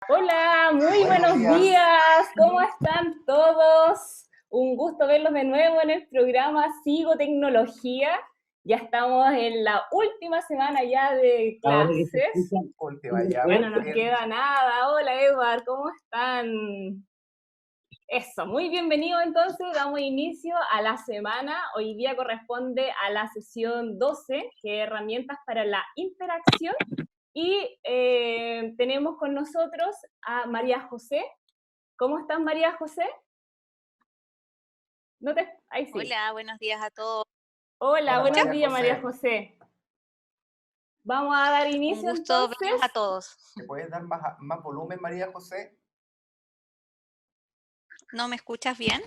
Hola, muy Buenos buenos días. días, ¿cómo están todos? Un gusto verlos de nuevo en el programa Sigo Tecnología. Ya estamos en la última semana ya de Ahora que se clases. escuchan Última súper ya, Ya no fuerte. nos queda nada. Hola Edward, ¿cómo están? Eso, muy bienvenido entonces, damos inicio a la semana. Hoy día corresponde a la sesión 12, que es herramientas para la interacción. Y tenemos con nosotros a María José. ¿Cómo estás, María José? ¿No te... Ahí sí. Hola, buenos días a todos. Hola, Hola buenos María días, María José. José. Vamos a dar Un inicio gusto entonces. verlos a todos. ¿Te puedes dar más volumen, María José? ¿No me escuchas bien?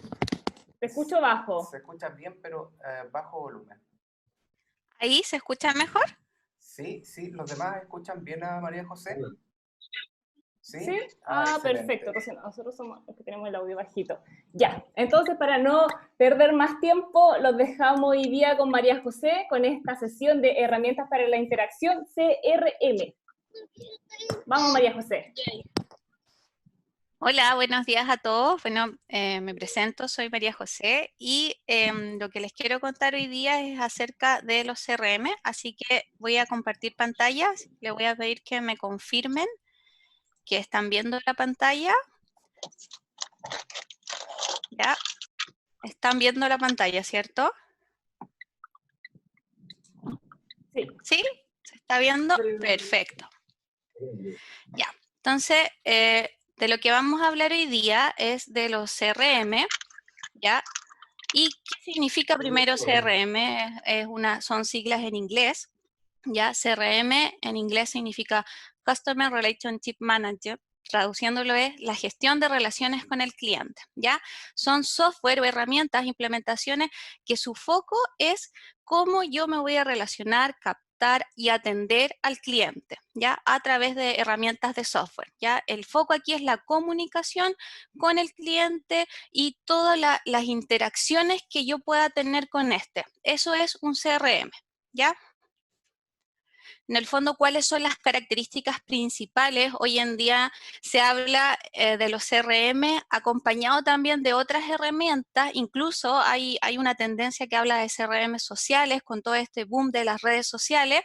Te escucho bajo. Se escucha bien, pero bajo volumen. ¿Ahí se escucha mejor? Sí, sí, ¿los demás escuchan bien a María José? ¿Sí? ¿Sí? Ah, Ah, perfecto. excelente. Entonces nosotros somos los que tenemos el audio bajito. Ya, entonces para no perder más tiempo, los dejamos hoy día con María José con esta sesión de herramientas para la interacción CRM. Vamos, María José. Hola, buenos días a todos. Bueno, me presento, soy María José y lo que les quiero contar hoy día es acerca de los CRM, así que voy a compartir pantallas. Les voy a pedir que me confirmen que están viendo la pantalla. Ya, están viendo la pantalla, ¿cierto? Sí. ¿Sí? ¿Se está viendo? Perfecto. Ya, entonces, de lo que vamos a hablar hoy día es de los CRM, ¿ya? ¿Y qué significa primero CRM? Son siglas en inglés, ¿ya? CRM en inglés significa Customer Relationship Manager, traduciéndolo es la gestión de relaciones con el cliente, ¿ya? Son software o herramientas, implementaciones que su foco es cómo yo me voy a relacionar, captar y atender al cliente, ¿ya? A través de herramientas de software, ¿ya? El foco aquí es la comunicación con el cliente y todas las interacciones que yo pueda tener con este. Eso es un CRM, ¿ya? En el fondo, ¿cuáles son las características principales? Hoy en día se habla de los CRM acompañado también de otras herramientas, incluso hay una tendencia que habla de CRM sociales con todo este boom de las redes sociales,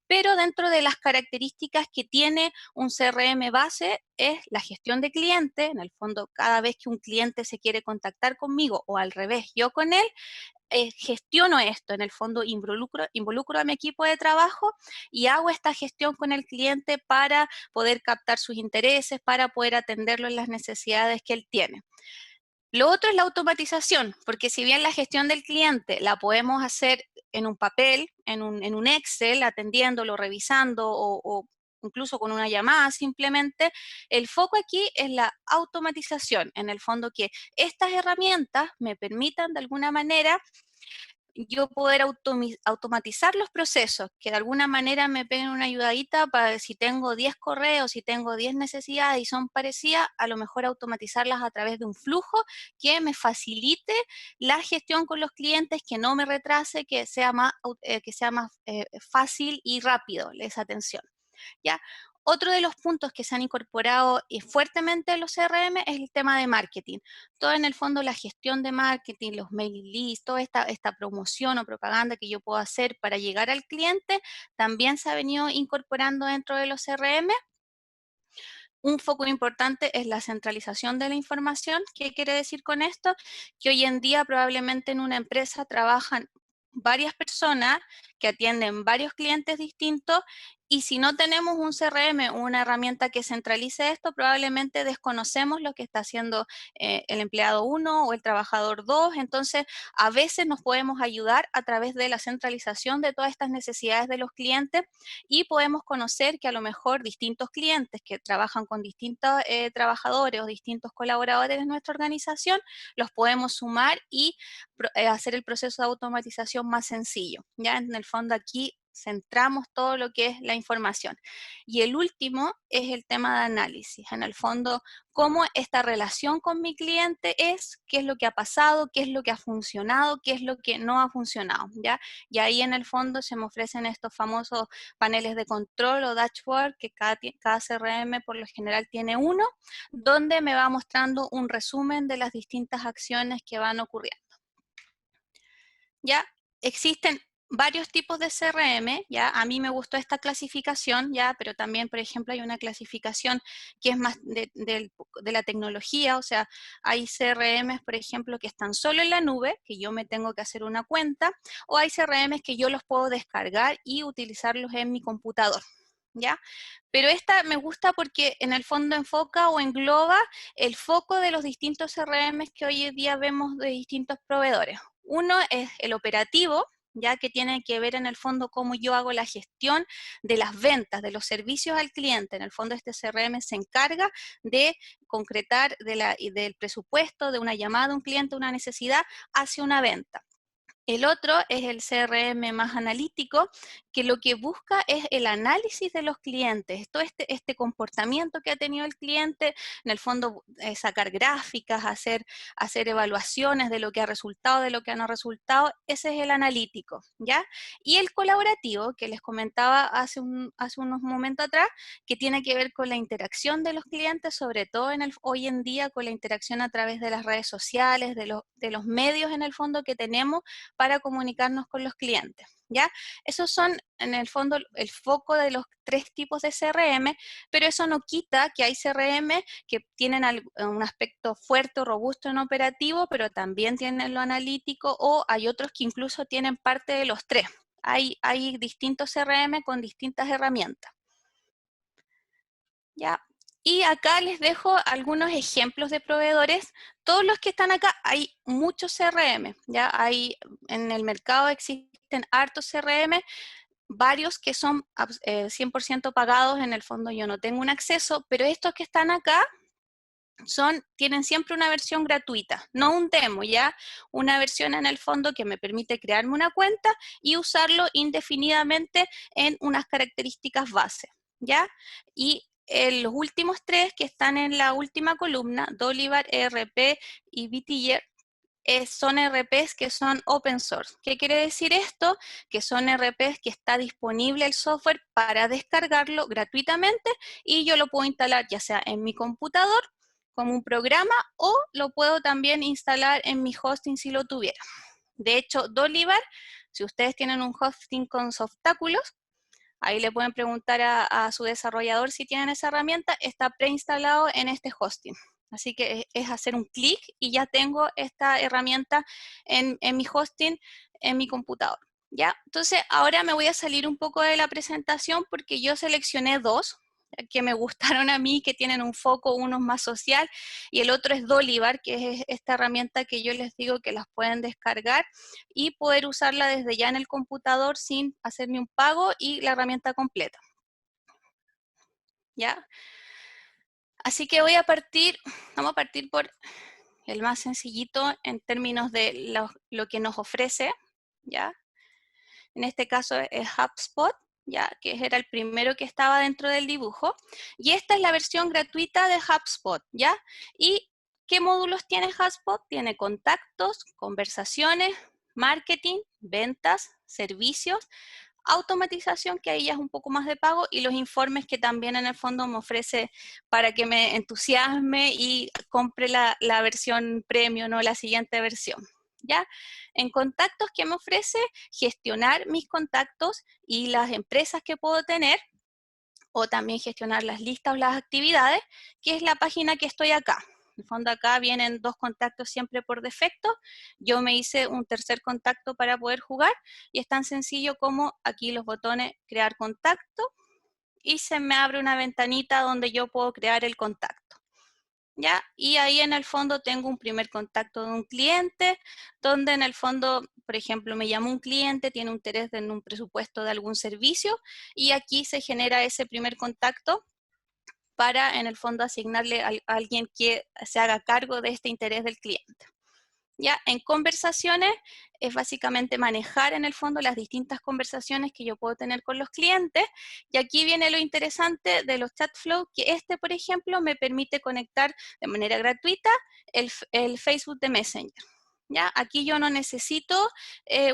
pero dentro de las características que tiene un CRM base es la gestión de cliente. En el fondo, cada vez que un cliente se quiere contactar conmigo o al revés, yo con él, gestiono esto, en el fondo involucro a mi equipo de trabajo y hago esta gestión con el cliente para poder captar sus intereses, para poder atenderlo en las necesidades que él tiene. Lo otro es la automatización, porque si bien la gestión del cliente la podemos hacer en un papel, en un Excel, atendiéndolo, revisando o incluso con una llamada simplemente, el foco aquí es la automatización, en el fondo que estas herramientas me permitan de alguna manera yo poder automatizar los procesos, que de alguna manera me peguen una ayudadita para si tengo 10 correos, si tengo 10 necesidades y son parecidas, a lo mejor automatizarlas a través de un flujo que me facilite la gestión con los clientes, que no me retrase, que sea más fácil y rápido esa atención. ¿Ya? Otro de los puntos que se han incorporado fuertemente en los CRM es el tema de marketing. Todo en el fondo la gestión de marketing, los mailing lists, toda esta promoción o propaganda que yo puedo hacer para llegar al cliente, también se ha venido incorporando dentro de los CRM. Un foco importante es la centralización de la información. ¿Qué quiere decir con esto? Que hoy en día probablemente en una empresa trabajan varias personas que atienden varios clientes distintos y si no tenemos un CRM, una herramienta que centralice esto, probablemente desconocemos lo que está haciendo el empleado 1 o el trabajador 2. Entonces, a veces nos podemos ayudar a través de la centralización de todas estas necesidades de los clientes y podemos conocer que a lo mejor distintos clientes que trabajan con distintos trabajadores o distintos colaboradores de nuestra organización, los podemos sumar y hacer el proceso de automatización más sencillo. Ya en el fondo aquí centramos todo lo que es la información. Y el último es el tema de análisis. En el fondo, cómo esta relación con mi cliente es, qué es lo que ha pasado, qué es lo que ha funcionado, qué es lo que no ha funcionado, ¿ya? Y ahí en el fondo se me ofrecen estos famosos paneles de control o dashboard, que cada CRM por lo general tiene uno, donde me va mostrando un resumen de las distintas acciones que van ocurriendo. Ya existen varios tipos de CRM, ya a mí me gustó esta clasificación, ya, pero también, por ejemplo, hay una clasificación que es más de la tecnología, o sea, hay CRMs, por ejemplo, que están solo en la nube, que yo me tengo que hacer una cuenta, o hay CRMs que yo los puedo descargar y utilizarlos en mi computador, ¿ya? Pero esta me gusta porque en el fondo enfoca o engloba el foco de los distintos CRMs que hoy en día vemos de distintos proveedores. Uno es el operativo, ya que tiene que ver en el fondo cómo yo hago la gestión de las ventas, de los servicios al cliente. En el fondo este CRM se encarga de concretar del presupuesto, de una llamada a un cliente, una necesidad, hacia una venta. El otro es el CRM más analítico, que lo que busca es el análisis de los clientes, todo este comportamiento que ha tenido el cliente, en el fondo sacar gráficas, hacer evaluaciones de lo que ha resultado, de lo que no ha resultado, ese es el analítico, ¿ya? Y el colaborativo, que les comentaba hace unos momentos atrás, que tiene que ver con la interacción de los clientes, sobre todo hoy en día con la interacción a través de las redes sociales, de los medios en el fondo que tenemos para comunicarnos con los clientes, ¿ya? Esos son, en el fondo, el foco de los 3 tipos de CRM, pero eso no quita que hay CRM que tienen un aspecto fuerte o robusto en operativo, pero también tienen lo analítico, o hay otros que incluso tienen parte de los 3. Hay distintos CRM con distintas herramientas, ¿ya? Y acá les dejo algunos ejemplos de proveedores. Todos los que están acá, hay muchos CRM, ¿ya? En el mercado existen hartos CRM, varios que son 100% pagados, en el fondo yo no tengo un acceso, pero estos que están acá tienen siempre una versión gratuita, no un demo, ¿ya? Una versión en el fondo que me permite crearme una cuenta y usarlo indefinidamente en unas características base, ¿ya? Y los últimos 3 que están en la última columna, Dolivar, ERP y BTR, son ERPs que son open source. ¿Qué quiere decir esto? Que son ERPs que está disponible el software para descargarlo gratuitamente y yo lo puedo instalar ya sea en mi computador como un programa, o lo puedo también instalar en mi hosting si lo tuviera. De hecho, Dolivar, si ustedes tienen un hosting con Softaculous, ahí le pueden preguntar a su desarrollador si tienen esa herramienta, está preinstalado en este hosting. Así que es hacer un clic y ya tengo esta herramienta en mi hosting, en mi computador, ¿ya? Entonces, ahora me voy a salir un poco de la presentación porque yo seleccioné 2 que me gustaron a mí, que tienen un foco, uno más social y el otro es Dolivar, que es esta herramienta que yo les digo que las pueden descargar y poder usarla desde ya en el computador sin hacer ni un pago y la herramienta completa, ¿ya? Así que vamos a partir por el más sencillito en términos de lo que nos ofrece, ¿ya? En este caso es HubSpot, ¿ya? Que era el primero que estaba dentro del dibujo. Y esta es la versión gratuita de HubSpot, ¿ya? ¿Y qué módulos tiene HubSpot? Tiene contactos, conversaciones, marketing, ventas, servicios, automatización, que ahí ya es un poco más de pago, y los informes que también en el fondo me ofrece para que me entusiasme y compre la versión premium, ¿no? La siguiente versión, ¿ya? En contactos, ¿qué me ofrece? Gestionar mis contactos y las empresas que puedo tener, o también gestionar las listas o las actividades, que es la página que estoy acá. En el fondo acá vienen 2 contactos siempre por defecto. Yo me hice un tercer contacto para poder jugar y es tan sencillo como aquí los botones crear contacto y se me abre una ventanita donde yo puedo crear el contacto, ¿ya? Y ahí en el fondo tengo un primer contacto de un cliente, donde en el fondo, por ejemplo, me llamó un cliente, tiene un interés en un presupuesto de algún servicio, y aquí se genera ese primer contacto para, en el fondo, asignarle a alguien que se haga cargo de este interés del cliente, Ya en conversaciones es básicamente manejar en el fondo las distintas conversaciones que yo puedo tener con los clientes. Y aquí viene lo interesante de los chat flow, que por ejemplo, me permite conectar de manera gratuita el Facebook de Messenger. ¿Ya? Aquí yo no necesito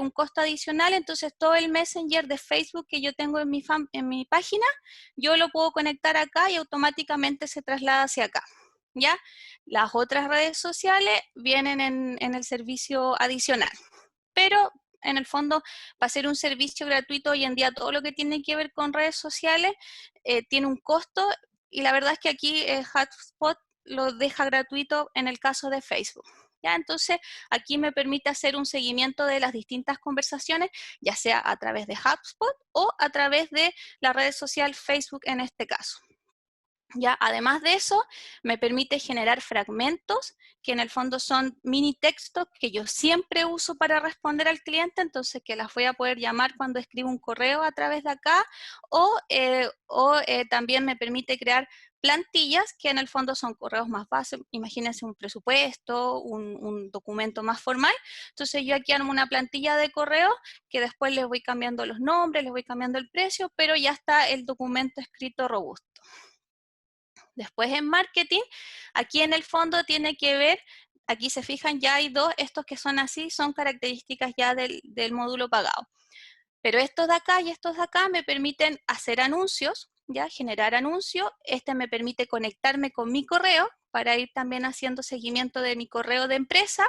un costo adicional, entonces todo el Messenger de Facebook que yo tengo en mi página, yo lo puedo conectar acá y automáticamente se traslada hacia acá. ¿Ya? Las otras redes sociales vienen en el servicio adicional, pero en el fondo, para ser un servicio gratuito hoy en día, todo lo que tiene que ver con redes sociales tiene un costo, y la verdad es que aquí HubSpot lo deja gratuito en el caso de Facebook. ¿Ya? Entonces, aquí me permite hacer un seguimiento de las distintas conversaciones, ya sea a través de HubSpot o a través de la red social Facebook en este caso. ¿Ya? Además de eso, me permite generar fragmentos que en el fondo son mini textos que yo siempre uso para responder al cliente, entonces que las voy a poder llamar cuando escribo un correo a través de acá, o también me permite crear plantillas que en el fondo son correos más básicos. Imagínense un presupuesto, un documento más formal. Entonces yo aquí armo una plantilla de correo que después les voy cambiando los nombres, les voy cambiando el precio, pero ya está el documento escrito robusto. Después en marketing, aquí en el fondo tiene que ver, aquí se fijan, ya hay dos, estos que son así, son características ya del módulo pagado. Pero estos de acá y estos de acá me permiten hacer anuncios, ya generar anuncios. Este me permite conectarme con mi correo para ir también haciendo seguimiento de mi correo de empresa,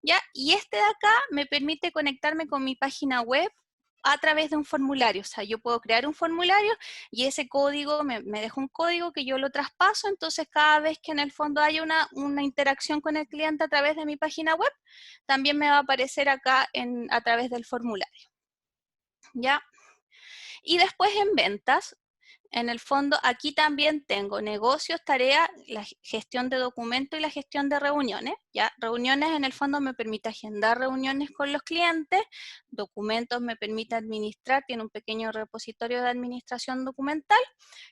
ya. Y este de acá me permite conectarme con mi página web a través de un formulario. O sea, yo puedo crear un formulario y ese código me deja un código que yo lo traspaso, entonces cada vez que en el fondo haya una interacción con el cliente a través de mi página web, también me va a aparecer acá a través del formulario. ¿Ya? Y después en ventas, en el fondo aquí también tengo negocios, tareas, la gestión de documentos y la gestión de reuniones. ¿Ya? Reuniones en el fondo me permite agendar reuniones con los clientes, documentos me permite administrar, tiene un pequeño repositorio de administración documental.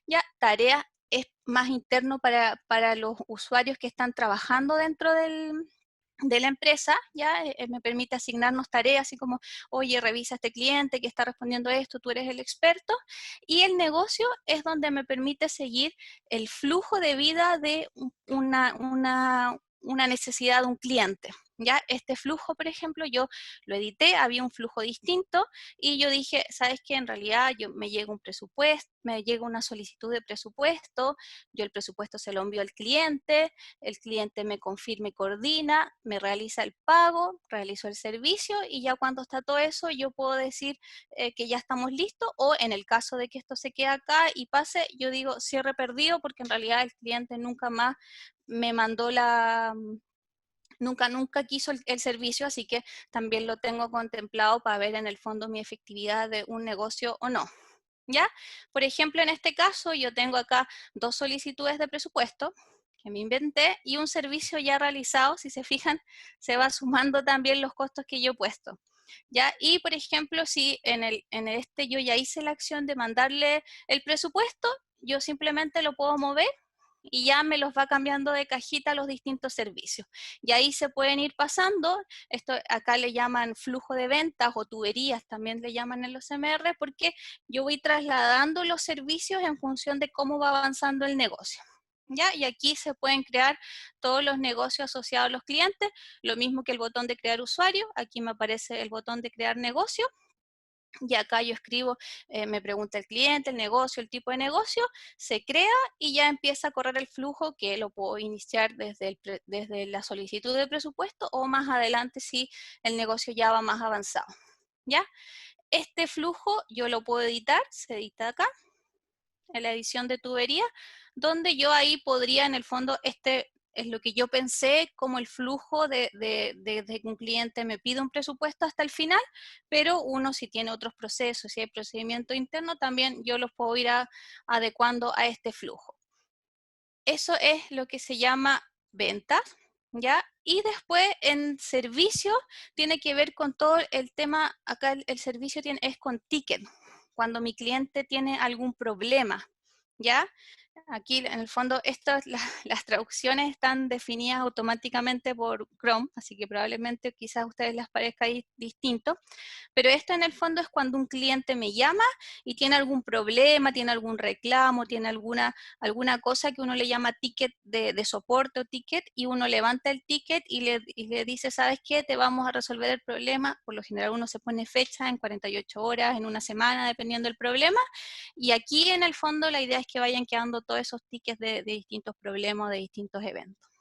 ¿Ya? Tareas es más interno para los usuarios que están trabajando dentro de la empresa, ya me permite asignarnos tareas, así como, oye, revisa este cliente que está respondiendo esto, tú eres el experto. Y el negocio es donde me permite seguir el flujo de vida de una necesidad de un cliente. Ya este flujo, por ejemplo, yo lo edité, había un flujo distinto y yo dije, ¿sabes qué? En realidad me llega un presupuesto, me llega una solicitud de presupuesto, yo el presupuesto se lo envío al cliente, el cliente me confirma y coordina, me realiza el pago, realizo el servicio y ya cuando está todo eso yo puedo decir que ya estamos listos, o en el caso de que esto se quede acá y pase, yo digo cierre perdido porque en realidad el cliente nunca más me mandó nunca quiso el servicio, así que también lo tengo contemplado para ver en el fondo mi efectividad de un negocio o no. ¿Ya? Por ejemplo, en este caso yo tengo acá 2 solicitudes de presupuesto que me inventé y un servicio ya realizado. Si se fijan, se va sumando también los costos que yo he puesto. ¿Ya? Y por ejemplo, si en este yo ya hice la acción de mandarle el presupuesto, yo simplemente lo puedo mover y ya me los va cambiando de cajita a los distintos servicios. Y ahí se pueden ir pasando, esto acá le llaman flujo de ventas o tuberías, también le llaman en los MR, porque yo voy trasladando los servicios en función de cómo va avanzando el negocio. ¿Ya? Y aquí se pueden crear todos los negocios asociados a los clientes, lo mismo que el botón de crear usuario, aquí me aparece el botón de crear negocio, y acá yo escribo, me pregunta el cliente, el negocio, el tipo de negocio, se crea y ya empieza a correr el flujo que lo puedo iniciar desde la solicitud de presupuesto o más adelante si el negocio ya va más avanzado. ¿Ya? Este flujo yo lo puedo editar, se edita acá, en la edición de tubería, donde yo ahí podría en el fondo, es lo que yo pensé como el flujo de que un cliente me pide un presupuesto hasta el final, pero uno si tiene otros procesos, si hay procedimiento interno, también yo los puedo ir adecuando a este flujo. Eso es lo que se llama ventas, ¿ya? Y después en servicio tiene que ver con todo el tema, acá el servicio es con ticket, cuando mi cliente tiene algún problema, ¿ya? Aquí en el fondo las traducciones están definidas automáticamente por Chrome, así que probablemente quizás a ustedes les parezca distinto, pero esto en el fondo es cuando un cliente me llama y tiene algún problema, tiene algún reclamo, tiene alguna cosa que uno le llama ticket de soporte o ticket, y uno levanta el ticket y le dice, ¿sabes qué? Te vamos a resolver el problema. Por lo general uno se pone fecha en 48 horas, en una semana, dependiendo del problema, y aquí en el fondo la idea es que vayan quedando todos esos tickets de distintos problemas, de distintos eventos.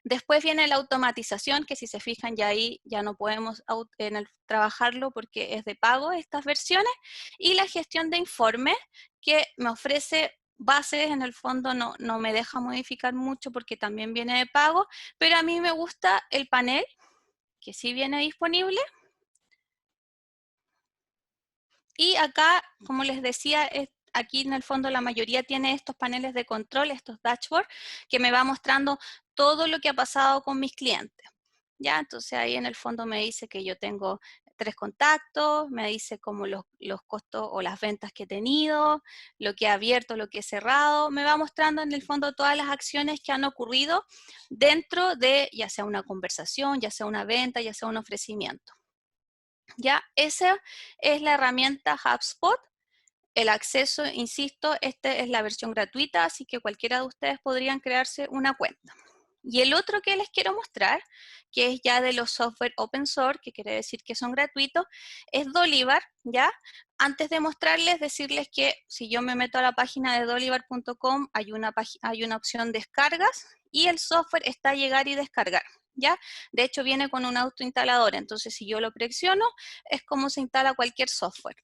Después viene la automatización, que si se fijan ya ahí ya no podemos trabajarlo porque es de pago estas versiones, y la gestión de informes, que me ofrece bases, en el fondo no me deja modificar mucho porque también viene de pago, pero a mí me gusta el panel, que sí viene disponible. Y acá, como les decía, aquí en el fondo la mayoría tiene estos paneles de control, estos dashboards, que me va mostrando todo lo que ha pasado con mis clientes. ¿Ya? Entonces ahí en el fondo me dice que yo tengo 3 contactos, me dice como los costos o las ventas que he tenido, lo que he abierto, lo que he cerrado, me va mostrando en el fondo todas las acciones que han ocurrido dentro de ya sea una conversación, ya sea una venta, ya sea un ofrecimiento. Ya, esa es la herramienta HubSpot. El acceso, insisto, esta es la versión gratuita, así que cualquiera de ustedes podrían crearse una cuenta. Y el otro que les quiero mostrar, que es ya de los software open source, que quiere decir que son gratuitos, es Dolivar, ¿ya? Antes de mostrarles, decirles que si yo me meto a la página de dolivar.com, hay una opción descargas, y el software está a llegar y descargar, ¿ya? De hecho, viene con un autoinstalador, entonces si yo lo presiono, es como se instala cualquier software.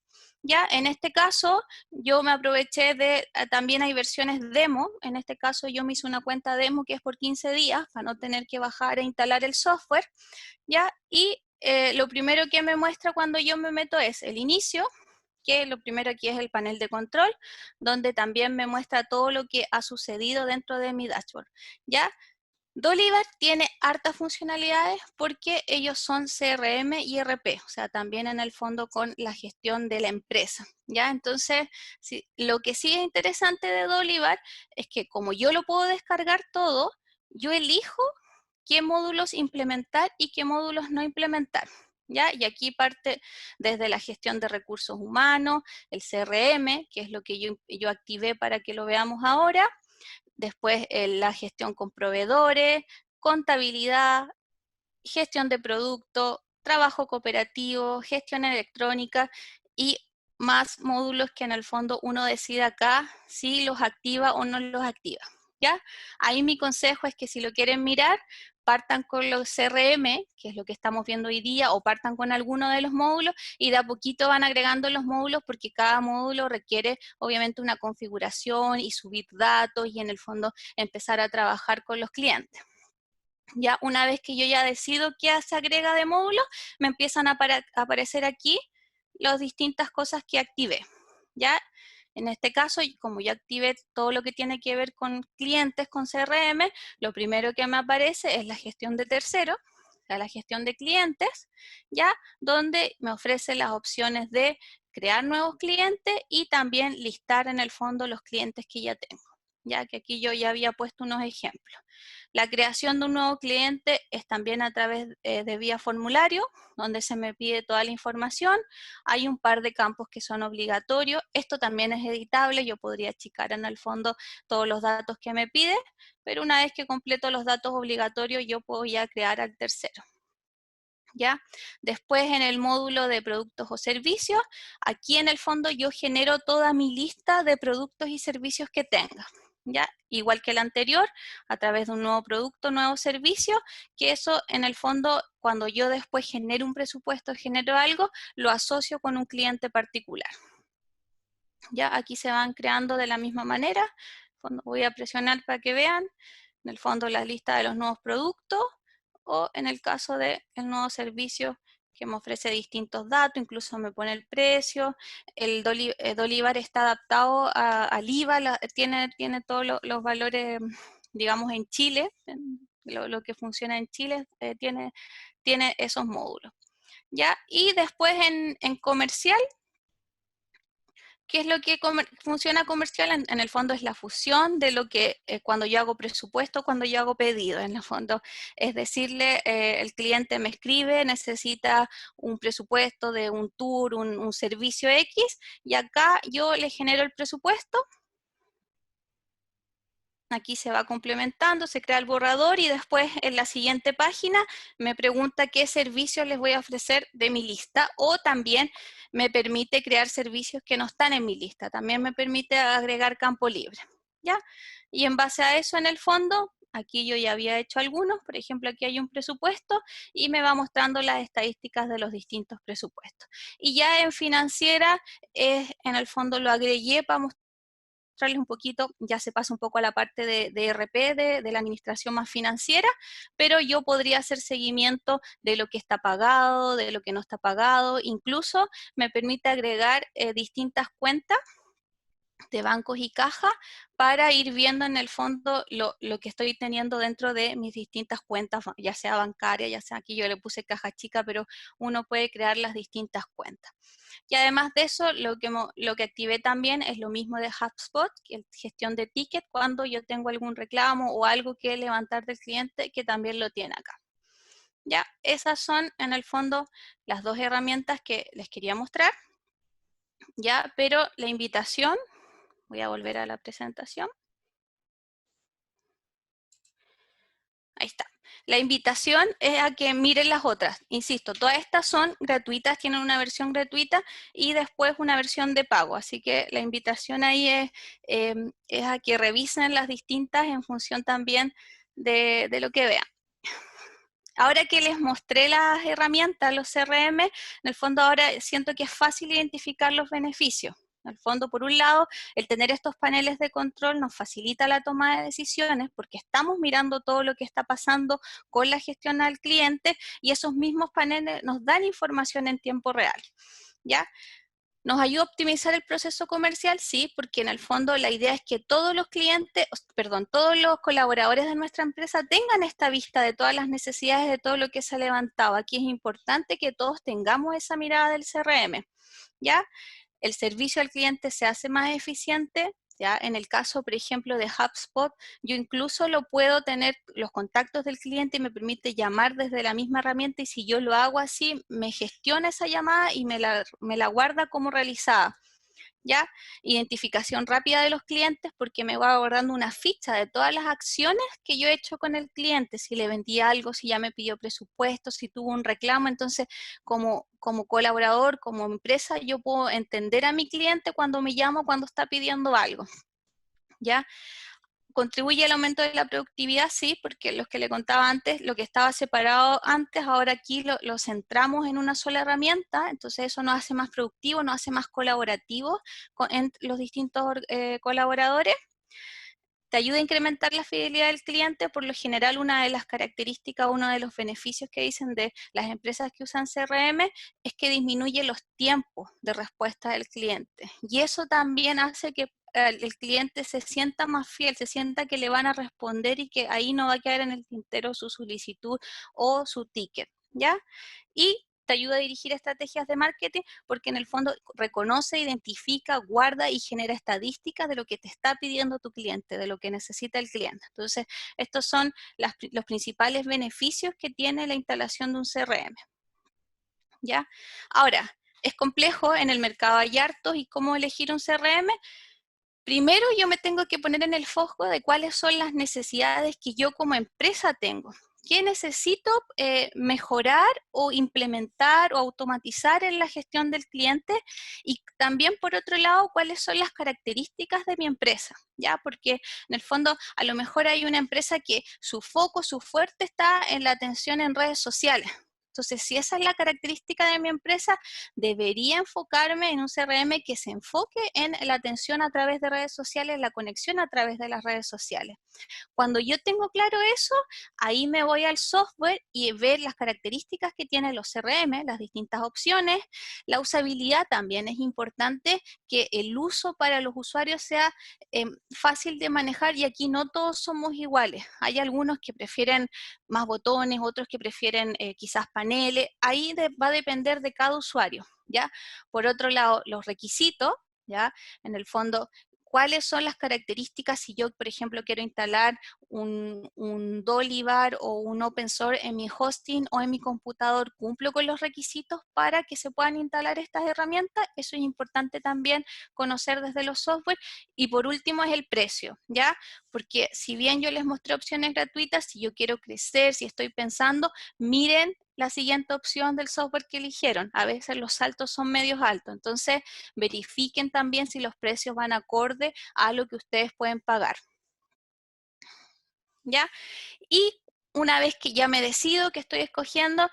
Ya, en este caso, yo me aproveché de, también hay versiones demo, en este caso yo me hice una cuenta demo que es por 15 días, para no tener que bajar e instalar el software, ya, y lo primero que me muestra cuando yo me meto es el inicio, que lo primero aquí es el panel de control, donde también me muestra todo lo que ha sucedido dentro de mi dashboard, ya. Dolivar tiene hartas funcionalidades porque ellos son CRM y ERP, o sea, también en el fondo con la gestión de la empresa, ¿ya? Entonces, lo que sí es interesante de Dolivar es que como yo lo puedo descargar todo, yo elijo qué módulos implementar y qué módulos no implementar, ¿ya? Y aquí parte desde la gestión de recursos humanos, el CRM, que es lo que yo activé para que lo veamos ahora. Después la gestión con proveedores, contabilidad, gestión de producto, trabajo cooperativo, gestión electrónica y más módulos que en el fondo uno decide acá si los activa o no los activa, ¿ya? Ahí mi consejo es que si lo quieren mirar, partan con los CRM, que es lo que estamos viendo hoy día, o partan con alguno de los módulos y de a poquito van agregando los módulos porque cada módulo requiere obviamente una configuración y subir datos y en el fondo empezar a trabajar con los clientes. Ya una vez que yo ya decido qué se agrega de módulo, me empiezan a aparecer aquí las distintas cosas que activé. Ya en este caso, como ya activé todo lo que tiene que ver con clientes, con CRM, lo primero que me aparece es la gestión de terceros, o sea, la gestión de clientes, ya donde me ofrece las opciones de crear nuevos clientes y también listar en el fondo los clientes que ya tengo. Ya que aquí yo ya había puesto unos ejemplos. La creación de un nuevo cliente es también a través de vía formulario, donde se me pide toda la información. Hay un par de campos que son obligatorios. Esto también es editable. Yo podría achicar en el fondo todos los datos que me pide, pero una vez que completo los datos obligatorios, yo puedo ya crear al tercero. ¿Ya? Después en el módulo de productos o servicios, aquí en el fondo yo genero toda mi lista de productos y servicios que tenga. ¿Ya? Igual que el anterior, a través de un nuevo producto, nuevo servicio, que eso en el fondo, cuando yo después genero un presupuesto, genero algo, lo asocio con un cliente particular. Ya aquí se van creando de la misma manera. Voy a presionar para que vean, en el fondo la lista de los nuevos productos, o en el caso del nuevo servicio que me ofrece distintos datos, incluso me pone el precio. El Dolivar está adaptado al IVA, tiene todos los valores, digamos, en Chile, lo que funciona en Chile tiene esos módulos. ¿Ya? Y después en comercial ¿qué es lo que funciona comercial? En el fondo es la fusión de lo que cuando yo hago presupuesto, cuando yo hago pedido, en el fondo es decirle, el cliente me escribe, necesita un presupuesto de un tour, un servicio X, y acá yo le genero el presupuesto. Aquí se va complementando, se crea el borrador y después en la siguiente página me pregunta qué servicios les voy a ofrecer de mi lista, o también me permite crear servicios que no están en mi lista. También me permite agregar campo libre, ¿ya? Y en base a eso, en el fondo, aquí yo ya había hecho algunos. Por ejemplo, aquí hay un presupuesto y me va mostrando las estadísticas de los distintos presupuestos. Y ya en financiera, en el fondo lo agregué para mostrarles un poquito, ya se pasa un poco a la parte de ERP, de la administración más financiera, pero yo podría hacer seguimiento de lo que está pagado, de lo que no está pagado, incluso me permite agregar distintas cuentas de bancos y cajas para ir viendo en el fondo lo que estoy teniendo dentro de mis distintas cuentas, ya sea bancaria, ya sea aquí yo le puse caja chica, pero uno puede crear las distintas cuentas. Y además de eso, lo que activé también es lo mismo de HubSpot, que es gestión de ticket, cuando yo tengo algún reclamo o algo que levantar del cliente, que también lo tiene acá. Ya, esas son en el fondo las dos herramientas que les quería mostrar. Ya, pero la invitación, voy a volver a la presentación. Ahí está. La invitación es a que miren las otras. Insisto, todas estas son gratuitas, tienen una versión gratuita y después una versión de pago. Así que la invitación ahí es a que revisen las distintas en función también de lo que vean. Ahora que les mostré las herramientas, los CRM, en el fondo ahora siento que es fácil identificar los beneficios. En el fondo, por un lado, el tener estos paneles de control nos facilita la toma de decisiones porque estamos mirando todo lo que está pasando con la gestión al cliente y esos mismos paneles nos dan información en tiempo real, ¿ya? ¿Nos ayuda a optimizar el proceso comercial? Sí, porque en el fondo la idea es que todos los clientes, perdón, todos los colaboradores de nuestra empresa tengan esta vista de todas las necesidades, de todo lo que se ha levantado. Aquí es importante que todos tengamos esa mirada del CRM, ¿ya? El servicio al cliente se hace más eficiente, ¿ya? En el caso, por ejemplo, de HubSpot, yo incluso lo puedo tener los contactos del cliente y me permite llamar desde la misma herramienta, y si yo lo hago así, me gestiona esa llamada y me la guarda como realizada. ¿Ya? Identificación rápida de los clientes porque me va guardando una ficha de todas las acciones que yo he hecho con el cliente, si le vendí algo, si ya me pidió presupuesto, si tuvo un reclamo. Entonces, como colaborador, como empresa, yo puedo entender a mi cliente cuando me llamo, cuando está pidiendo algo, ¿ya? ¿Contribuye al aumento de la productividad? Sí, porque los que le contaba antes, lo que estaba separado antes, ahora aquí lo centramos en una sola herramienta, entonces eso nos hace más productivo, nos hace más colaborativos entre los distintos colaboradores. Te ayuda a incrementar la fidelidad del cliente. Por lo general, una de las características, uno de los beneficios que dicen de las empresas que usan CRM es que disminuye los tiempos de respuesta del cliente. Y eso también hace que el cliente se sienta más fiel, se sienta que le van a responder y que ahí no va a quedar en el tintero su solicitud o su ticket, ¿ya? Y te ayuda a dirigir estrategias de marketing porque en el fondo reconoce, identifica, guarda y genera estadísticas de lo que te está pidiendo tu cliente, de lo que necesita el cliente. Entonces, estos son los principales beneficios que tiene la instalación de un CRM, ¿ya? Ahora, es complejo, en el mercado hay hartos, y cómo elegir un CRM. Primero yo me tengo que poner en el foco de cuáles son las necesidades que yo como empresa tengo. ¿Qué necesito mejorar o implementar o automatizar en la gestión del cliente? Y también, por otro lado, cuáles son las características de mi empresa, ¿ya? Porque en el fondo a lo mejor hay una empresa que su foco, su fuerte está en la atención en redes sociales. Entonces, si esa es la característica de mi empresa, debería enfocarme en un CRM que se enfoque en la atención a través de redes sociales, la conexión a través de las redes sociales. Cuando yo tengo claro eso, ahí me voy al software y ver las características que tienen los CRM, las distintas opciones. La usabilidad también es importante, que el uso para los usuarios sea fácil de manejar, y aquí no todos somos iguales. Hay algunos que prefieren más botones, otros que prefieren quizás paneles. Ahí va a depender de cada usuario, ¿ya? Por otro lado, los requisitos. ¿ya? En el fondo, ¿cuáles son las características si yo, por ejemplo, quiero instalar un Dolivar o un open source en mi hosting o en mi computador? ¿Cumplo con los requisitos para que se puedan instalar estas herramientas? Eso es importante también conocer desde los software. Y por último es el precio, ¿ya? Porque si bien yo les mostré opciones gratuitas, si yo quiero crecer, si estoy pensando, miren la siguiente opción del software que eligieron. A veces los saltos son medios altos, entonces verifiquen también si los precios van acorde a lo que ustedes pueden pagar. ¿Ya? Y una vez que ya me decido que estoy escogiendo,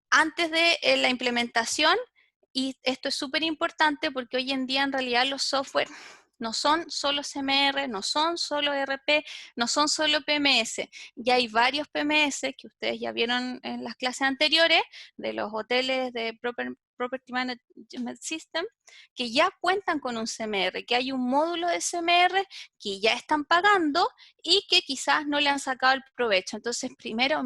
antes de la implementación, y esto es súper importante porque hoy en día en realidad los software no son solo CMR, no son solo ERP, no son solo PMS. Ya hay varios PMS que ustedes ya vieron en las clases anteriores de los hoteles de Property Management System, que ya cuentan con un CMR, que hay un módulo de CMR que ya están pagando y que quizás no le han sacado el provecho. Entonces, primero,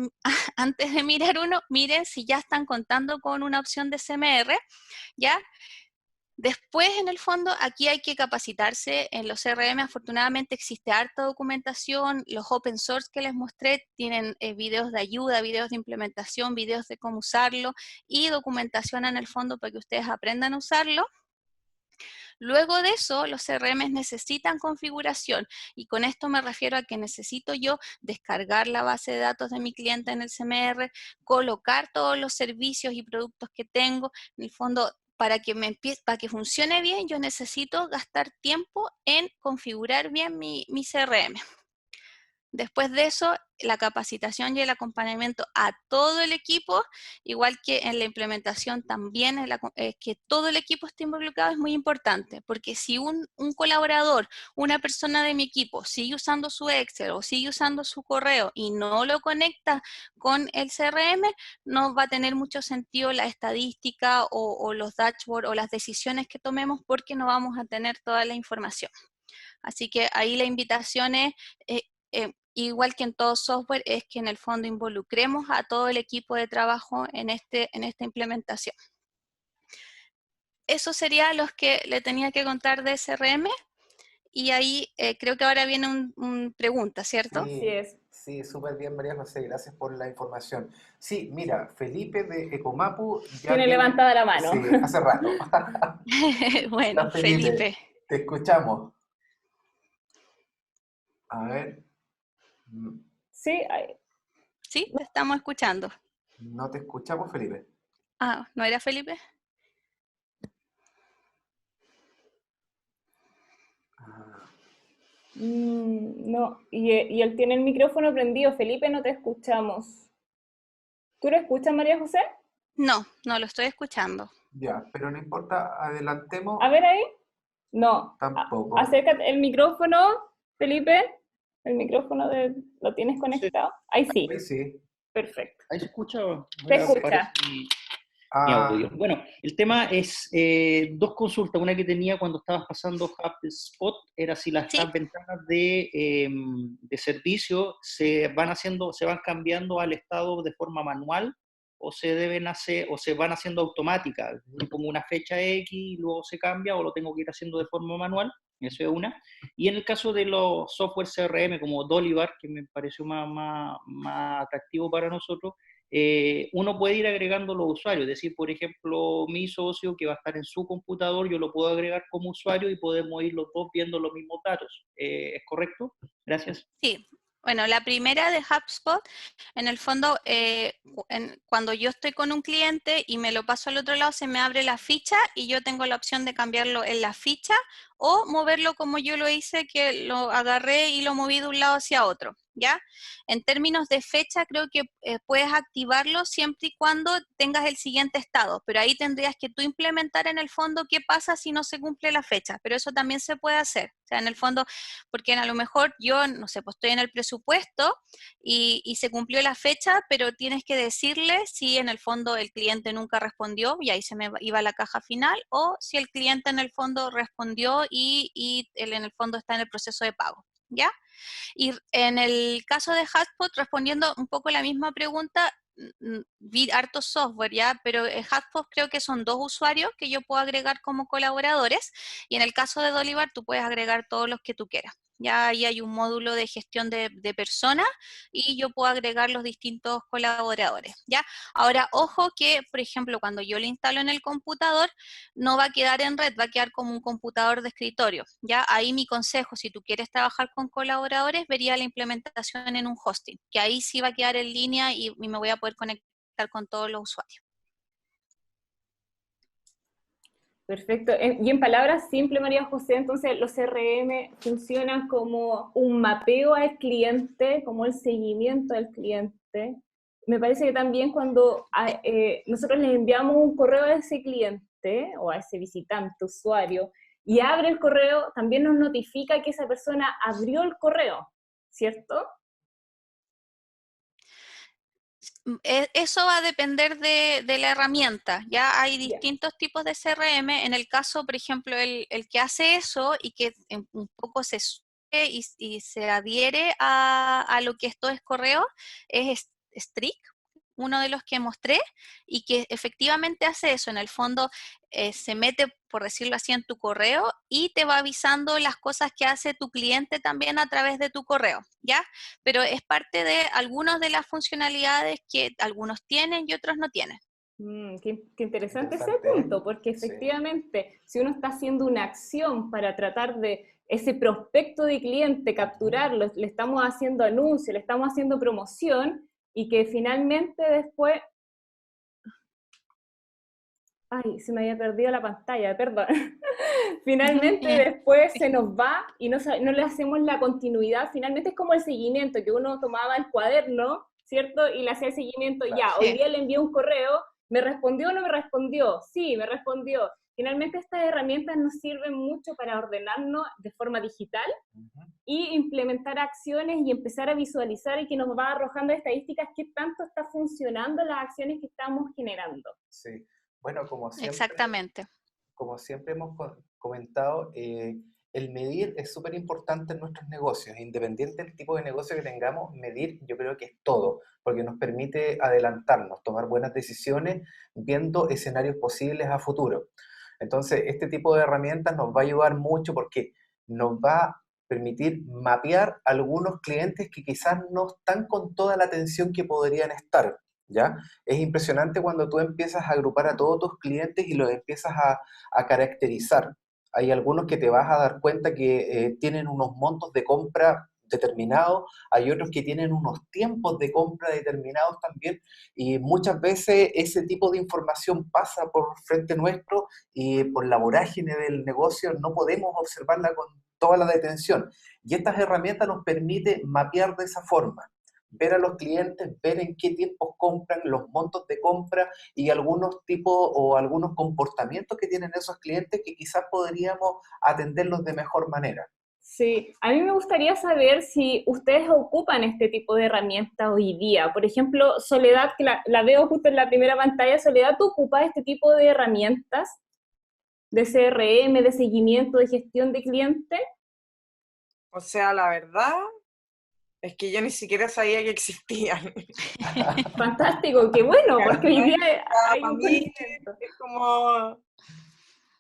antes de mirar uno, miren si ya están contando con una opción de CMR, ¿ya? Después, en el fondo, aquí hay que capacitarse en los CRM. Afortunadamente existe harta documentación. Los open source que les mostré tienen videos de ayuda, videos de implementación, videos de cómo usarlo y documentación en el fondo para que ustedes aprendan a usarlo. Luego de eso, los CRM necesitan configuración y con esto me refiero a que necesito yo descargar la base de datos de mi cliente en el CMR, colocar todos los servicios y productos que tengo. En el fondo, para que funcione bien, yo necesito gastar tiempo en configurar bien mi CRM. Después de eso, la capacitación y el acompañamiento a todo el equipo, igual que en la implementación también, que todo el equipo esté involucrado es muy importante, porque si un colaborador, una persona de mi equipo sigue usando su Excel o sigue usando su correo y no lo conecta con el CRM, no va a tener mucho sentido la estadística o los dashboards o las decisiones que tomemos porque no vamos a tener toda la información. Así que ahí la invitación es, igual que en todo software, es que en el fondo involucremos a todo el equipo de trabajo en esta implementación. Eso sería lo que le tenía que contar de SRM. Y ahí creo que ahora viene una pregunta, ¿cierto? Sí, Así es. sí, súper bien, María José, gracias por la información. Sí, mira, Felipe de Ecomapu ya Tiene tiene, levantada la mano. sí, hace rato. Bueno, Hola, Felipe, Felipe. te escuchamos. A ver, mm, Sí, Sí, te estamos escuchando. no te escuchamos, Felipe. Ah, ¿no era Felipe? Ah, no, y él tiene el micrófono prendido. Felipe, no te escuchamos. ¿Tú lo escuchas, María José? No, no lo estoy escuchando. ya, pero no importa, adelantemos A ver ahí. No, tampoco. acércate el micrófono, Felipe. El micrófono ¿lo tienes Sí, conectado? Ahí sí, Ahí sí. perfecto. ahí se escucha. Se Aparece escucha. mi Ah, audio. Bueno, el tema es dos consultas. Una que tenía cuando estabas pasando HubSpot era si las Sí, ventanas de servicio se van cambiando al estado de forma manual o se deben hacer o se van haciendo automáticas. Yo pongo una fecha X y luego se cambia o lo tengo que ir haciendo de forma manual. Eso es una. Y en el caso de los software CRM como Dolivar, que me pareció más atractivo para nosotros, uno puede ir agregando los usuarios, es decir, por ejemplo, mi socio que va a estar en su computador, yo lo puedo agregar como usuario y podemos ir los dos viendo los mismos datos. ¿Es correcto? Gracias. sí. Bueno, la primera de HubSpot, en el fondo, cuando yo estoy con un cliente y me lo paso al otro lado, se me abre la ficha y yo tengo la opción de cambiarlo en la ficha o moverlo como yo lo hice, que lo agarré y lo moví de un lado hacia otro, ¿ya? En términos de fecha, creo que puedes activarlo siempre y cuando tengas el siguiente estado, pero ahí tendrías que tú implementar en el fondo qué pasa si no se cumple la fecha, pero eso también se puede hacer. O sea, en el fondo, porque a lo mejor yo, no sé, pues estoy en el presupuesto y se cumplió la fecha, pero tienes que decirle si en el fondo el cliente nunca respondió y ahí se me iba a la caja final, o si el cliente en el fondo respondió y él en el fondo está en el proceso de pago, ¿ya? Y en el caso de HubSpot, respondiendo un poco la misma pregunta, vi harto software, ¿ya? Pero en HubSpot creo que son 2 usuarios que yo puedo agregar como colaboradores, y en el caso de Dolivar tú puedes agregar todos los que tú quieras. Ya ahí hay un módulo de gestión de personas y yo puedo agregar los distintos colaboradores, ¿ya? Ahora, ojo que, por ejemplo, cuando yo lo instalo en el computador, no va a quedar en red, va a quedar como un computador de escritorio, ¿ya? Ahí mi consejo, si tú quieres trabajar con colaboradores, vería la implementación en un hosting, que ahí sí va a quedar en línea y me voy a poder conectar con todos los usuarios. Perfecto. Y en palabras simples, María José, entonces los CRM funcionan como un mapeo al cliente, como el seguimiento al cliente. Me parece que también cuando nosotros les enviamos un correo a ese cliente o a ese visitante, usuario, y abre el correo, también nos notifica que esa persona abrió el correo, ¿cierto? Eso va a depender de la herramienta. Ya hay distintos tipos de CRM. En el caso, por ejemplo, el que hace eso y que un poco se sube y se adhiere a lo que esto es correo, es Streak, uno de los que mostré, y que efectivamente hace eso. En el fondo se mete, por decirlo así, en tu correo y te va avisando las cosas que hace tu cliente también a través de tu correo, ¿ya? Pero es parte de algunas de las funcionalidades que algunos tienen y otros no tienen. Qué interesante ese punto, porque efectivamente, si uno está haciendo una acción para tratar de ese prospecto de cliente, capturarlo, le estamos haciendo anuncio, le estamos haciendo promoción, y que finalmente después... Ay, se me había perdido la pantalla, perdón. Finalmente después se nos va y no le hacemos la continuidad. Finalmente es como el seguimiento, que uno tomaba el cuaderno, ¿cierto? Y le hacía el seguimiento, ya, hoy día le envié un correo, ¿me respondió o no me respondió? Sí, me respondió. Finalmente estas herramientas nos sirven mucho para ordenarnos de forma digital y implementar acciones y empezar a visualizar y que nos va arrojando estadísticas qué tanto está funcionando las acciones que estamos generando. Sí, bueno, Exactamente. Como siempre hemos comentado, el medir es súper importante en nuestros negocios, independiente del tipo de negocio que tengamos, medir yo creo que es todo, porque nos permite adelantarnos, tomar buenas decisiones, viendo escenarios posibles a futuro. Entonces, este tipo de herramientas nos va a ayudar mucho porque nos va a permitir mapear algunos clientes que quizás no están con toda la atención que podrían estar, ¿ya? Es impresionante cuando tú empiezas a agrupar a todos tus clientes y los empiezas a caracterizar. Hay algunos que te vas a dar cuenta que tienen unos montos de compra determinados, hay otros que tienen unos tiempos de compra determinados también, y muchas veces ese tipo de información pasa por frente nuestro y por la vorágine del negocio no podemos observarla con toda la detención. Y estas herramientas nos permiten mapear de esa forma, ver a los clientes, ver en qué tiempos compran, los montos de compra y algunos tipos o algunos comportamientos que tienen esos clientes que quizás podríamos atenderlos de mejor manera. Sí, a mí me gustaría saber si ustedes ocupan este tipo de herramientas hoy día. Por ejemplo, Soledad, que la veo justo en la primera pantalla, Soledad, ¿tú ocupas este tipo de herramientas de CRM, de seguimiento, de gestión de clientes? O sea, la verdad es que yo ni siquiera sabía que existían. Fantástico, qué bueno, porque hoy día hay Para un mí conocimiento. es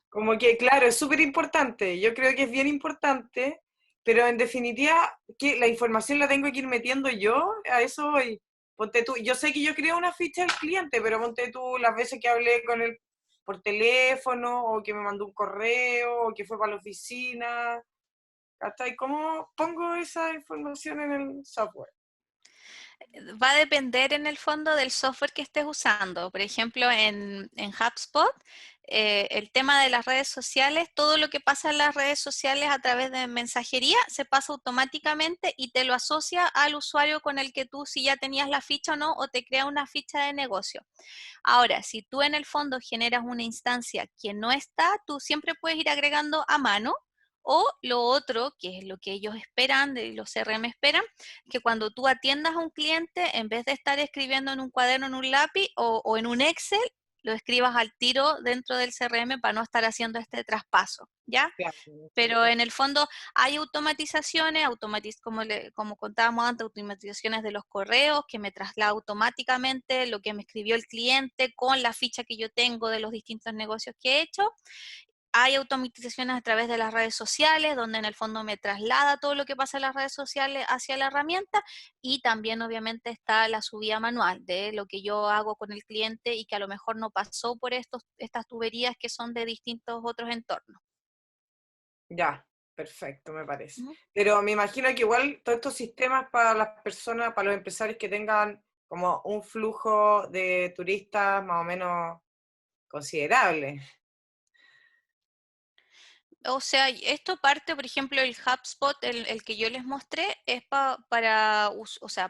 como que, claro, es súper importante. Yo creo que es bien importante, pero en definitiva, que la información la tengo que ir metiendo yo, a eso voy. Ponte tú, yo sé que yo creo una ficha del cliente, pero ponte tú las veces que hablé con él por teléfono, o que me mandó un correo, o que fue para la oficina. ¿Hasta ahí cómo pongo esa información en el software? Va a depender en el fondo del software que estés usando. Por ejemplo, en HubSpot, el tema de las redes sociales, todo lo que pasa en las redes sociales a través de mensajería se pasa automáticamente y te lo asocia al usuario con el que tú, si ya tenías la ficha o no, o te crea una ficha de negocio. Ahora, si tú en el fondo generas una instancia que no está, tú siempre puedes ir agregando a mano. O lo otro, que es lo que ellos esperan, los CRM esperan, que cuando tú atiendas a un cliente, en vez de estar escribiendo en un cuaderno, en un lápiz o en un Excel, lo escribas al tiro dentro del CRM para no estar haciendo este traspaso, ¿ya? Claro. Pero en el fondo hay automatizaciones, como contábamos antes, automatizaciones de los correos que me traslada automáticamente lo que me escribió el cliente con la ficha que yo tengo de los distintos negocios que he hecho. Hay automatizaciones a través de las redes sociales, donde en el fondo me traslada todo lo que pasa en las redes sociales hacia la herramienta, y también obviamente está la subida manual de lo que yo hago con el cliente y que a lo mejor no pasó por estas tuberías que son de distintos otros entornos. Ya, perfecto, me parece. Ujú. Pero me imagino que igual todos estos sistemas para las personas, para los empresarios que tengan como un flujo de turistas más o menos considerable. O sea, esto parte, por ejemplo, el HubSpot, el que yo les mostré, es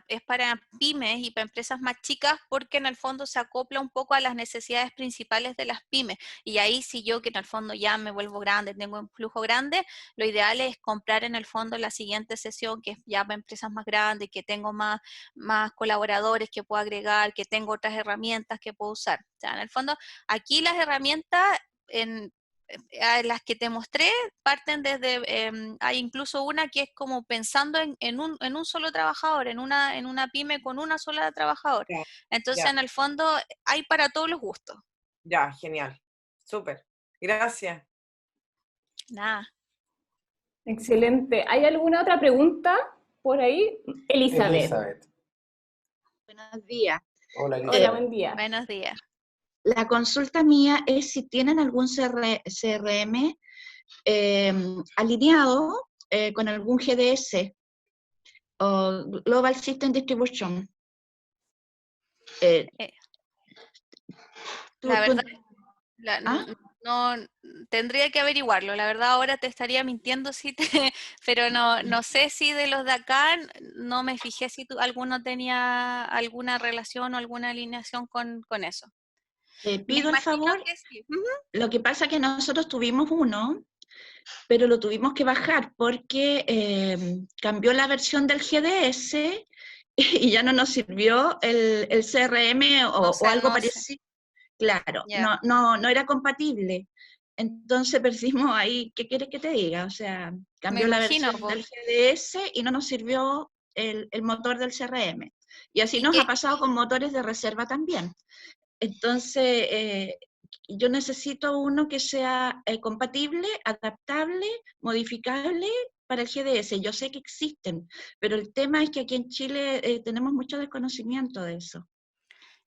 es para pymes y para empresas más chicas, porque en el fondo se acopla un poco a las necesidades principales de las pymes. Y ahí si yo, que en el fondo ya me vuelvo grande, tengo un flujo grande, lo ideal es comprar en el fondo la siguiente sesión, que es ya para empresas más grandes, que tengo más colaboradores que puedo agregar, que tengo otras herramientas que puedo usar. O sea, en el fondo, aquí las herramientas las que te mostré parten desde, hay incluso una que es como pensando en un solo trabajador, en una pyme con una sola trabajador. Ya, Entonces, ya, en el fondo, hay para todos los gustos. ya, genial. Súper. Gracias. Nada. Excelente. ¿Hay alguna otra pregunta por ahí? Elizabeth. Elizabeth. Buenos días. Hola, Hola, Elizabeth. buen día. Buenos días. La consulta mía es si tienen algún CRM alineado con algún GDS o Global System Distribution. Eh, Tú- La tú- verdad, la- ¿Ah? no, tendría que averiguarlo. La verdad, ahora te estaría mintiendo, pero no sé si de los de acá, no me fijé si alguno tenía alguna relación o alguna alineación con eso. Te Me pido el imagino favor. que sí. Ujú. Lo que pasa es que nosotros tuvimos uno, pero lo tuvimos que bajar porque cambió la versión del GDS y ya no nos sirvió el CRM O o sea, algo no sé. parecido. Claro, Ya. no era compatible. Entonces perdimos ahí, ¿qué quieres que te diga? O sea, Me cambió la imagino, versión po. del GDS y no nos sirvió el motor del CRM. Y así ¿Y nos ha qué? pasado con motores de reserva también. Entonces, yo necesito uno que sea compatible, adaptable, modificable para el GDS. Yo sé que existen, pero el tema es que aquí en Chile tenemos mucho desconocimiento de eso.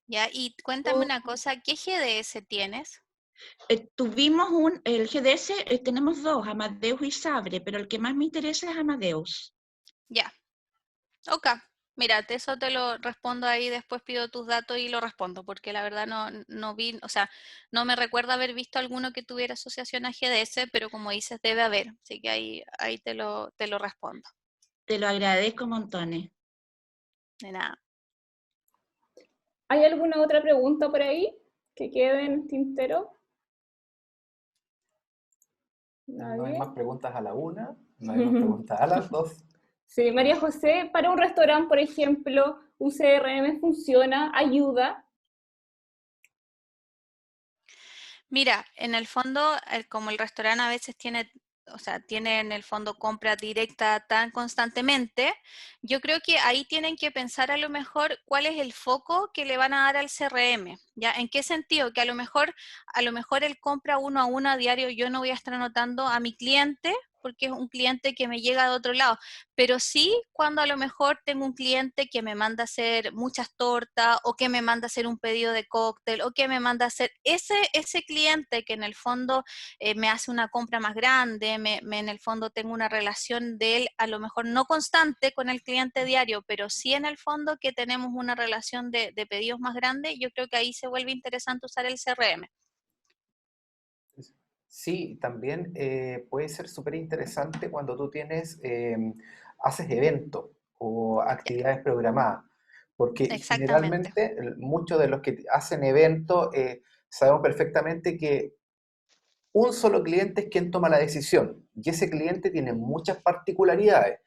Ya, y cuéntame una cosa, ¿qué GDS tienes? Tuvimos el GDS, tenemos dos, Amadeus y Sabre, pero el que más me interesa es Amadeus. Ya, ok. Mira, eso te lo respondo ahí, después pido tus datos y lo respondo, porque la verdad no vi, o sea, no me recuerdo haber visto alguno que tuviera asociación a GDS, pero como dices, debe haber, así que ahí te lo respondo. Te lo agradezco montones. De nada. ¿Hay alguna otra pregunta por ahí que quede en el tintero? No hay ¿Nadie? más preguntas a la 1, no hay más preguntas a las 2. Sí, María José, para un restaurante, por ejemplo, ¿un CRM funciona? ¿Ayuda? Mira, en el fondo, como el restaurante a veces tiene, o sea, tiene en el fondo compra directa tan constantemente, yo creo que ahí tienen que pensar a lo mejor cuál es el foco que le van a dar al CRM, ¿ya? ¿En qué sentido? Que a lo mejor él compra uno a uno a diario, yo no voy a estar anotando a mi cliente, porque es un cliente que me llega de otro lado, pero sí cuando a lo mejor tengo un cliente que me manda a hacer muchas tortas o que me manda a hacer un pedido de cóctel o que me manda a hacer ese cliente que en el fondo me hace una compra más grande, en el fondo tengo una relación de él a lo mejor no constante con el cliente diario, pero sí en el fondo que tenemos una relación de pedidos más grande, yo creo que ahí se vuelve interesante usar el CRM. Sí, también puede ser súper interesante cuando tú haces eventos o actividades programadas, porque Exactamente. generalmente muchos de los que hacen eventos sabemos perfectamente que un solo cliente es quien toma la decisión y ese cliente tiene muchas particularidades.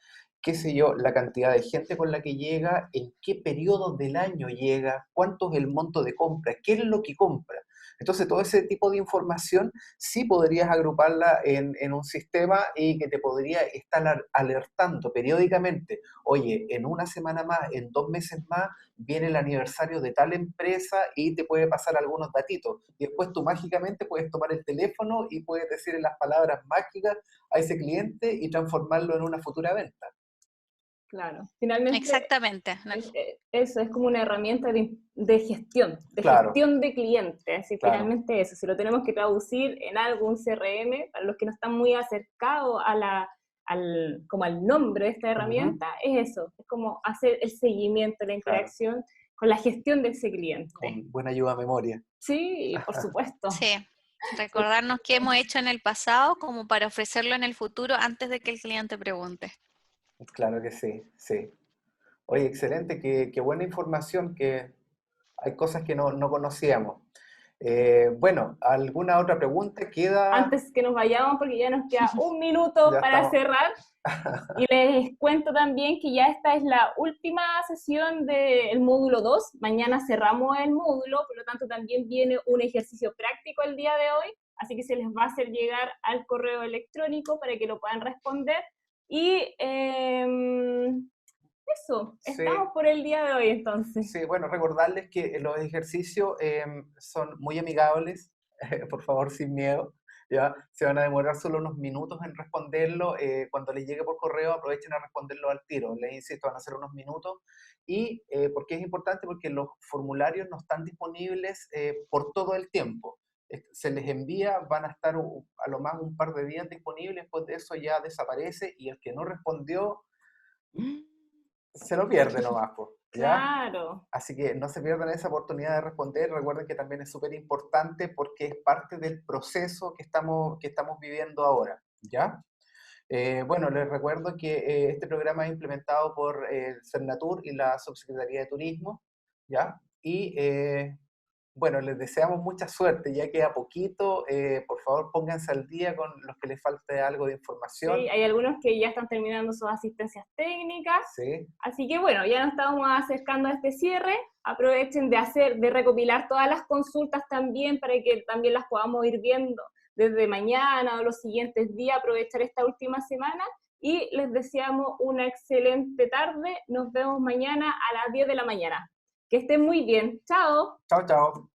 Qué sé yo, la cantidad de gente con la que llega, en qué periodo del año llega, cuánto es el monto de compra, qué es lo que compra. Entonces, todo ese tipo de información sí podrías agruparla en un sistema y que te podría estar alertando periódicamente. Oye, en una semana más, en 2 meses más, viene el aniversario de tal empresa y te puede pasar algunos datitos. Y después tú mágicamente puedes tomar el teléfono y puedes decirle las palabras mágicas a ese cliente y transformarlo en una futura venta. Claro, finalmente Exactamente. ¿No? eso es como una herramienta de gestión, Claro. gestión de clientes, así Claro. finalmente eso, si lo tenemos que traducir en algún CRM, para los que no están muy acercados como al nombre de esta herramienta, es eso, es como hacer el seguimiento, la interacción con la gestión de ese cliente. Con buena ayuda a memoria. Sí, por supuesto. Sí, recordarnos qué hemos hecho en el pasado como para ofrecerlo en el futuro antes de que el cliente pregunte. Claro que sí, sí. Oye, excelente, qué buena información, que hay cosas que no conocíamos. Bueno, ¿alguna otra pregunta queda? Antes que nos vayamos, porque ya nos queda un minuto Ya para estamos. cerrar, y les cuento también que ya esta es la última sesión del módulo 2, mañana cerramos el módulo, por lo tanto también viene un ejercicio práctico el día de hoy, así que se les va a hacer llegar al correo electrónico para que lo puedan responder, y eso, Sí. estamos por el día de hoy entonces. Sí, bueno, recordarles que los ejercicios son muy amigables, por favor, sin miedo. ¿Ya? Se van a demorar solo unos minutos en responderlo. Cuando les llegue por correo, aprovechen a responderlo al tiro. Les insisto, van a ser unos minutos. ¿Y por qué es importante? Porque los formularios no están disponibles por todo el tiempo. Se les envía, van a estar a lo más un par de días disponibles, después de eso ya desaparece y el que no respondió se lo pierde nomás, pues, ¿ya? Claro. Así que no se pierdan esa oportunidad de responder. Recuerden que también es súper importante porque es parte del proceso que estamos viviendo ahora, ¿ya? Bueno, les recuerdo que este programa es implementado por el Cernatur y la Subsecretaría de Turismo, ¿ya? Y bueno, les deseamos mucha suerte, ya queda poquito. Por favor, pónganse al día con los que les falte algo de información. Sí, hay algunos que ya están terminando sus asistencias técnicas. Sí. Así que bueno, ya nos estamos acercando a este cierre. Aprovechen de recopilar todas las consultas también para que también las podamos ir viendo desde mañana o los siguientes días, aprovechar esta última semana. Y les deseamos una excelente tarde. Nos vemos mañana a las 10 de la mañana. Que estén muy bien. Chao. Chao, chao.